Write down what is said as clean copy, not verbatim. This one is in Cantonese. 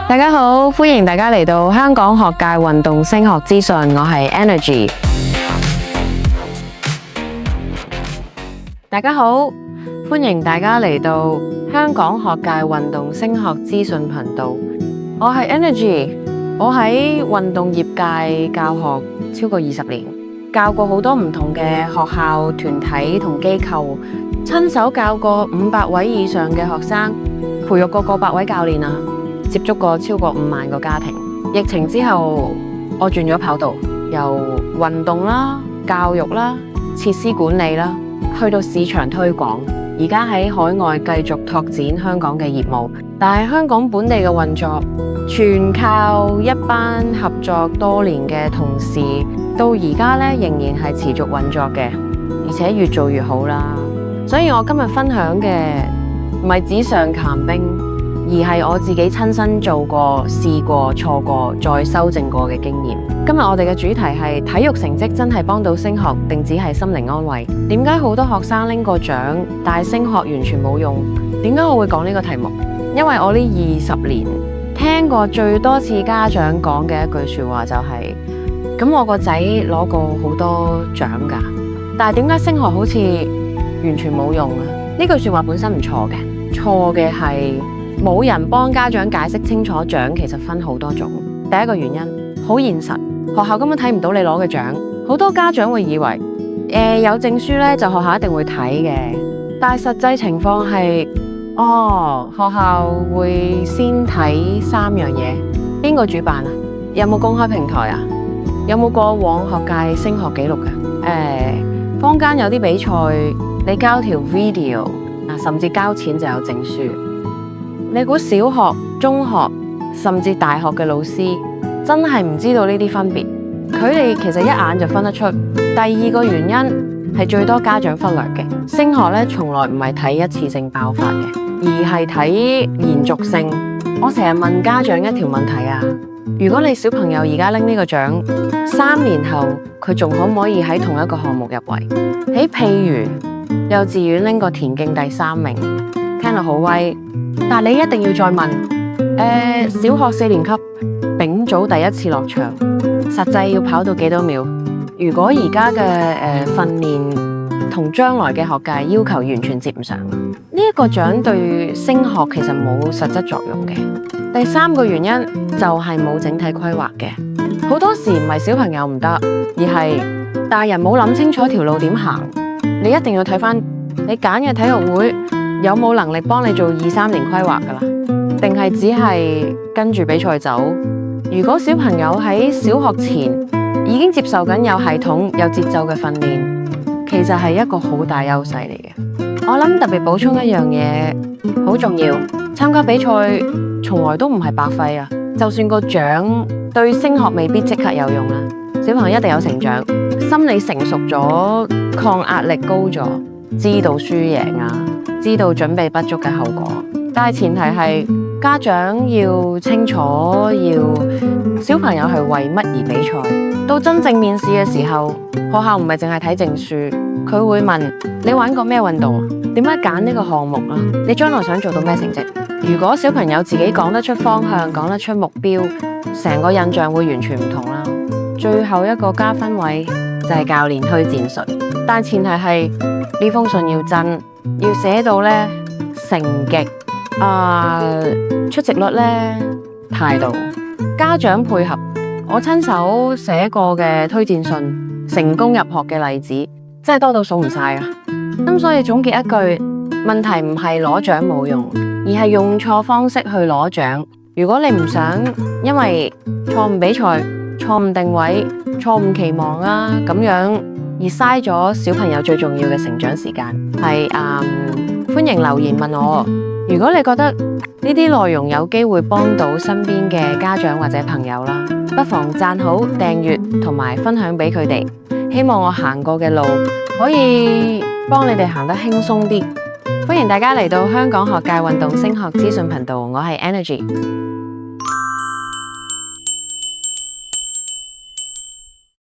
大家好，歡迎大家嚟到香港學界運動升學資訊，我係 Energy。大家好，歡迎大家嚟到香港學界運動升學資訊頻道，我係 Energy。我喺運動業界教學超過20年，教過好多唔同嘅學校、團體同機構，親手教過500位以上嘅學生，培育過過百位教練啊，接觸過超過5萬個家庭。疫情之後，我轉咗跑道，由運動啦、教育啦、設施管理啦，去到市場推廣。而家喺海外繼續拓展香港嘅業務，但係香港本地嘅運作，全靠一班合作多年嘅同事，到而家咧仍然係持續運作嘅，而且越做越好啦。所以我今日分享嘅唔係紙上談兵，而係我自己親身做過、試過、錯過、再修正過嘅經驗。今日我哋嘅主題係體育成績真係幫到升學，定只係心靈安慰？點解好多學生拎過獎，但係升學完全冇用？點解我會講呢個題目？因為我呢20年聽過最多次家長講嘅一句說話就係：咁我個仔攞過好多獎㗎，但係點解升學好似完全冇用啊？呢句說話本身唔錯嘅，錯嘅係冇人幫家長解釋清楚獎其實分好多種。第一個原因好現實，學校根本睇唔到你攞嘅獎，好多家長會以為有證書呢就學校一定會睇嘅，但係實際情況係學校會先睇3樣嘢。邊個主辦啊？有冇公開平台啊？有冇過往學界升學記錄嘅？坊間有啲比賽，你交條 video 甚至交錢就有證書。你估小學、中學甚至大學嘅老師真係唔知道呢啲分別？佢哋其實一眼就分得出。第二個原因係最多家長忽略嘅，升學咧從來唔係睇一次性爆發嘅，而係睇延續性。我成日問家長一條問題啊：如果你小朋友而家拎呢個獎，3年後佢仲可唔可以喺同一個項目入圍？譬如幼稚園拎個田徑第3名，聽落好威，但你一定要再問，小學4年級丙組第一次落場，實際要跑到幾多秒？如果而家嘅訓練同將來嘅學界要求完全接唔上，呢一個獎對升學其實冇實質作用嘅。第3個原因就係冇整體規劃嘅，好多時唔係小朋友唔得，而係大人冇諗清楚條路點行。你一定要睇返你揀嘅體育會有冇能力幫你做2-3年規劃㗎啦，定係只係跟住比賽走？如果小朋友喺小學前已經接受緊有系統、有節奏嘅訓練，其實係一個好大優勢嚟嘅。我諗特別補充一樣嘢好重要，參加比賽從來都唔係白費啊！就算個獎對升學未必即刻有用啦，小朋友一定有成長，心理成熟咗，抗壓力高咗，知道輸贏啊，知道準備不足嘅後果。但係前提係家長要清楚，要小朋友係為乜而比賽。到真正面試嘅時候，學校唔係淨係睇證書，佢會問你玩過咩運動，點解揀呢個項目啊？你將來想做到咩成績？如果小朋友自己講得出方向，講得出目標，成個印象會完全唔同啦。最後一個加分位就係教練推薦信，但前提係呢封信要真，要寫到呢成績出席率呢，態度，家長配合。我親手寫過嘅推薦信，成功入學嘅例子真係多到數唔晒啊！咁所以總結一句，問題唔係攞獎冇用，而係用錯方式去攞獎。如果你唔想因為錯誤比賽、錯誤定位、錯誤期望咁樣而嘥咗小朋友最重要嘅成長時間，歡迎留言問我。如果你覺得呢啲內容有機會幫到身邊嘅家長或者朋友啦，不妨讚好、訂閱同埋分享俾佢哋。希望我行過嘅路可以幫你哋行得輕鬆啲。歡迎大家嚟到香港學界運動升學資訊頻道，我係 Energy。